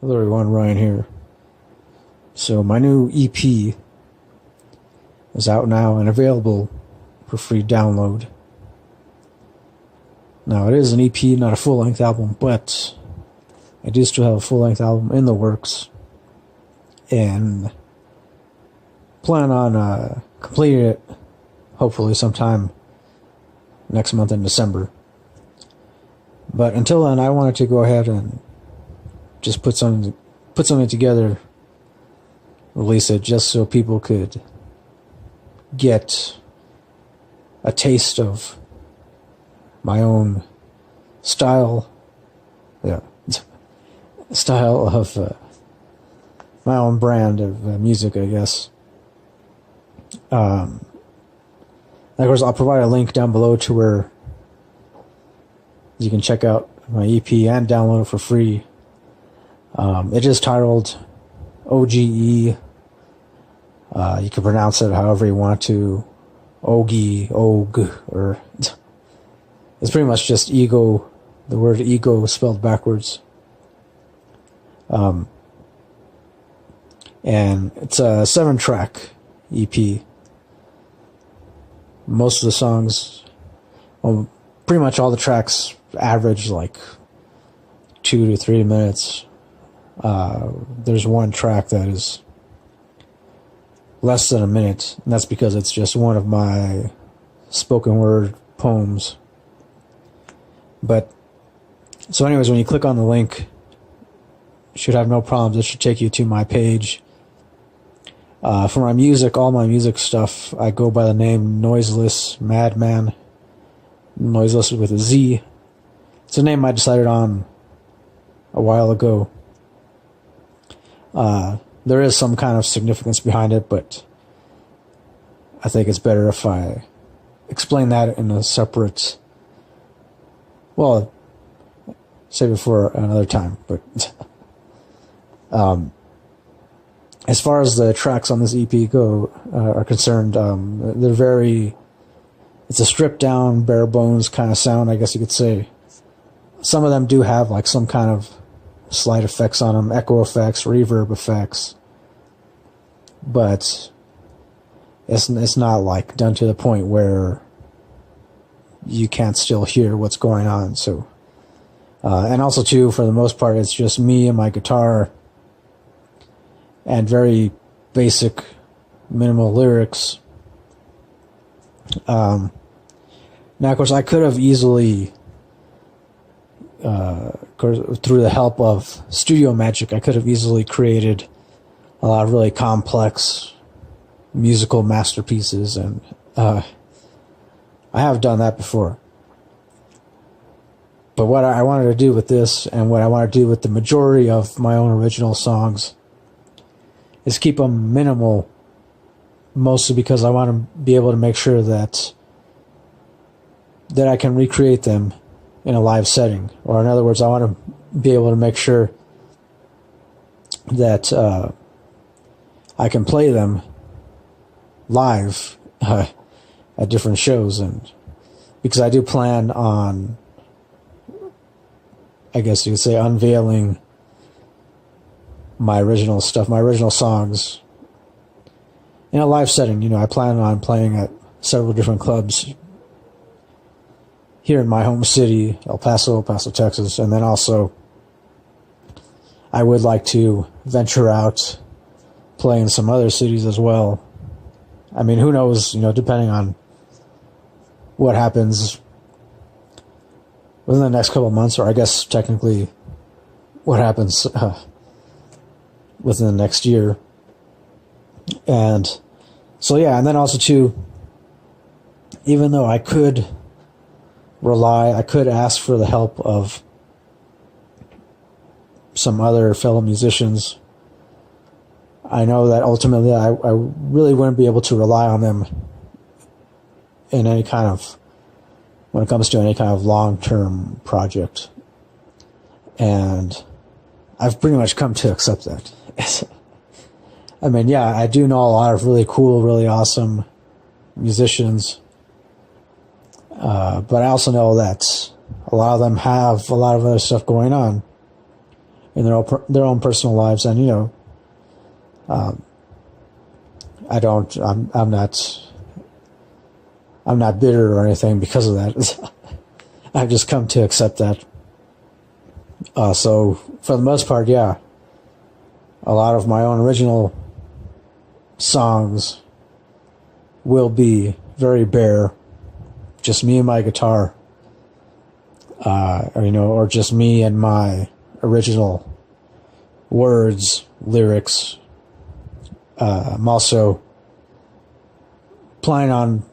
Hello everyone, Ryan here. So my new EP is out now and available for free download. Now it is an EP, not a full-length album, but I do still have a full-length album in the works and plan on completing it hopefully sometime next month in December. But until then, I wanted to go ahead and just put something together, release it, just so people could get a taste of my own style, style of my own brand of music, I guess. Of course, I'll provide a link down below to where you can check out my EP and download it for free. It is titled OGE. You can pronounce it however you want to. Ogie, Og, or it's pretty much just ego, the word ego spelled backwards. And it's a 7-track EP. Most of the songs, well, pretty much all the tracks average like 2 to 3 minutes. There's one track that is less than a minute, and that's because it's just one of my spoken word poems. But so anyways, when you click on the link, you should have no problems. It should take you to my page. For my music, all my music stuff, I go by the name Noizeless Madman. Noizeless with a Z. It's a name I decided on a while ago. There is some kind of significance behind it, but I think it's better if I explain that in a separate, well, save it for another time. But as far as the tracks on this EP are concerned, it's a stripped down, bare bones kind of sound, I guess you could say. Some of them do have like some kind of slight effects on them, echo effects, reverb effects, but it's not like done to the point where you can't still hear what's going on. So and also too, for the most part, it's just me and my guitar and very basic minimal lyrics. Now of course I could have easily through the help of studio magic, I could have easily created a lot of really complex musical masterpieces, and I have done that before. But what I wanted to do with this, and what I want to do with the majority of my own original songs, is keep them minimal, mostly because I want to be able to make sure that I can recreate them in a live setting. Or in other words, I want to be able to make sure that I can play them live at different shows. And because I do plan on, I guess you could say, unveiling my original stuff, my original songs in a live setting. You know, I plan on playing at several different clubs here in my home city, El Paso, Texas, and then also I would like to venture out, play in some other cities as well. I mean, who knows, you know, depending on what happens within the next couple of months, or I guess technically what happens within the next year. And so, yeah, and then also too, even though I could ask for the help of some other fellow musicians, I know that ultimately I really wouldn't be able to rely on them in any kind of, when it comes to any kind of long-term project. And I've pretty much come to accept that. I mean, yeah, I do know a lot of really cool, really awesome musicians. But I also know that a lot of them have a lot of other stuff going on. in their own personal lives. And, you know, I'm not bitter or anything because of that. I've just come to accept that. So for the most part, yeah, a lot of my own original songs will be very bare, just me and my guitar, or, you know, or just me and my original words, lyrics. I'm also planning on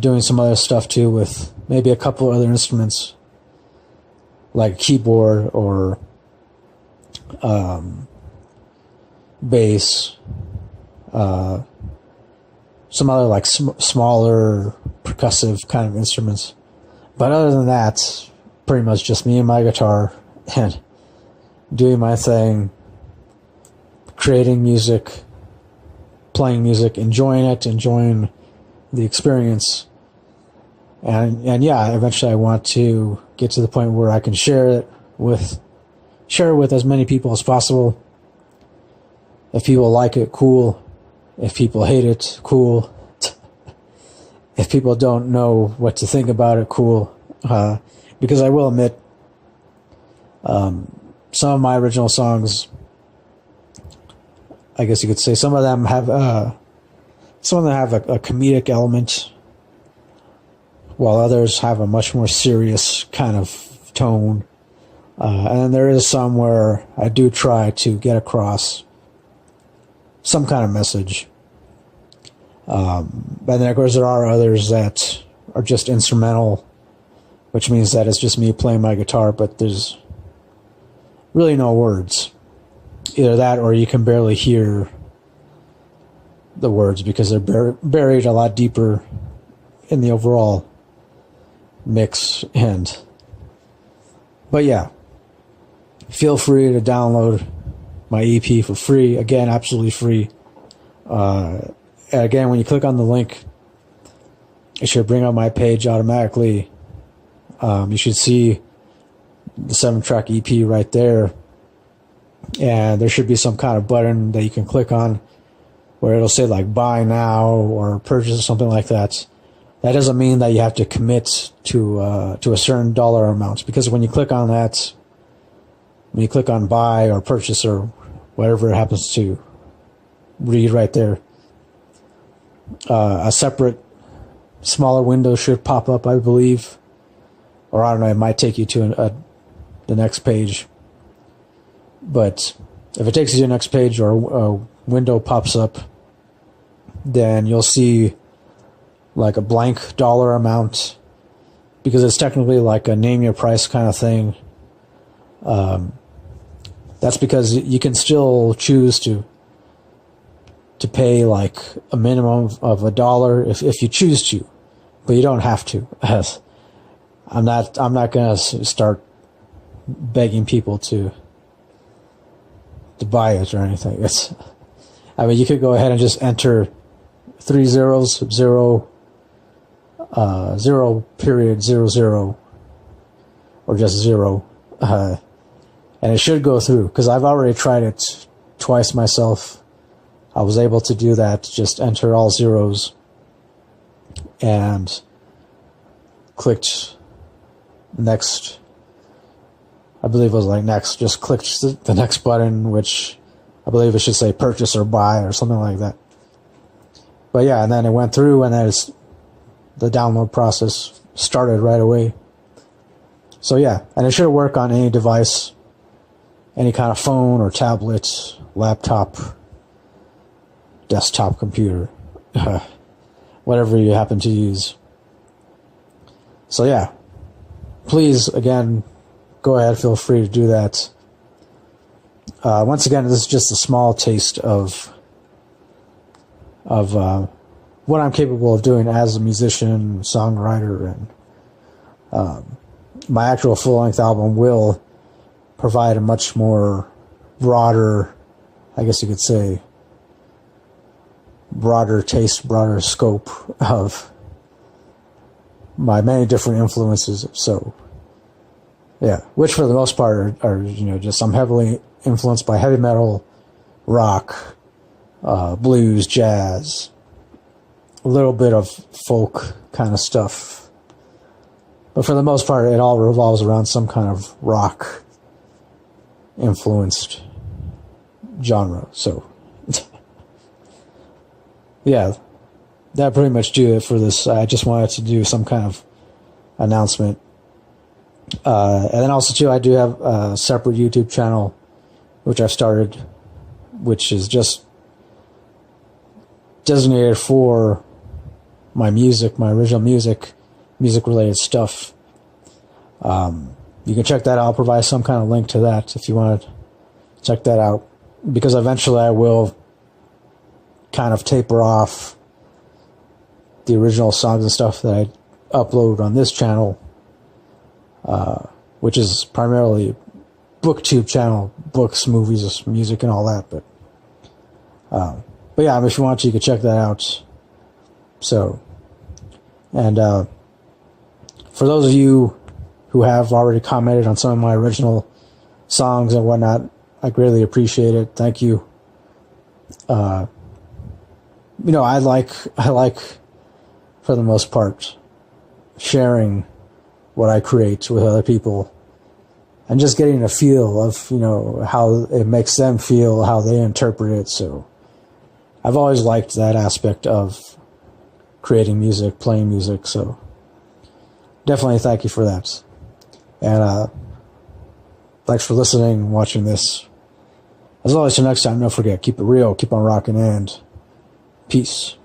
doing some other stuff too, with maybe a couple other instruments like keyboard or bass, some other like smaller percussive kind of instruments. But other than that, pretty much just me and my guitar and doing my thing, creating music, playing music, enjoying it, enjoying the experience. And yeah, eventually I want to get to the point where I can share it with as many people as possible. If people like it, cool. If people hate it, cool. If people don't know what to think about it, cool. Because I will admit, some of my original songs, I guess you could say, some of them have a comedic element, while others have a much more serious kind of tone. And then there is some where I do try to get across some kind of message. And then, of course, there are others that are just instrumental, which means that it's just me playing my guitar, but there's really no words. Either that, or you can barely hear the words because they're buried a lot deeper in the overall mix. But yeah, feel free to download my EP for free. Again, absolutely free. Again, when you click on the link, it should bring up my page automatically. You should see the 7-track EP right there, and there should be some kind of button that you can click on where it'll say like buy now or purchase or something like that. That doesn't mean that you have to commit to a certain dollar amount, because when you click on that, when you click on buy or purchase or whatever it happens to read right there, a separate smaller window should pop up, I believe, or I don't know, it might take you to the next page. But if it takes you to the next page or a window pops up, then you'll see like a blank dollar amount, because it's technically like a name your price kind of thing. That's because you can still choose to pay like a minimum of $1 if you choose to, but you don't have to. I'm not gonna start begging people to buy it or anything. I mean, you could go ahead and just enter 3 zeros, 0, 0.00, or just 0, and it should go through, because I've already tried it twice myself. I was able to do that, just enter all zeros, and clicked next. I believe it was like next, just clicked the next button, which I believe it should say purchase or buy or something like that. But yeah, and then it went through, and then the download process started right away. So yeah, and it should work on any device, any kind of phone or tablet, laptop, desktop computer, whatever you happen to use. So yeah, please, again, go ahead, feel free to do that. Once again, this is just a small taste of what I'm capable of doing as a musician, songwriter, and my actual full-length album will provide a much more broader, I guess you could say, broader taste, broader scope of my many different influences. So yeah, which for the most part are just, I'm heavily influenced by heavy metal, rock, blues, jazz, a little bit of folk kind of stuff. But for the most part, it all revolves around some kind of rock influenced genre. So, yeah, that pretty much do it for this. I just wanted to do some kind of announcement. And then also, too, I do have a separate YouTube channel, which I've started, which is just designated for my music, my original music-related stuff. You can check that out. I'll provide some kind of link to that if you want to check that out, because eventually I will kind of taper off the original songs and stuff that I upload on this channel, which is primarily booktube channel, books, movies, music, and all that. But yeah, if you want to, you can check that out. So, and for those of you who have already commented on some of my original songs and whatnot, I greatly appreciate it. Thank you. I like, for the most part, sharing what I create with other people and just getting a feel of, how it makes them feel, how they interpret it. So I've always liked that aspect of creating music, playing music. So definitely thank you for that. And thanks for listening and watching this. As always, till next time, don't forget, keep it real, keep on rocking, and peace.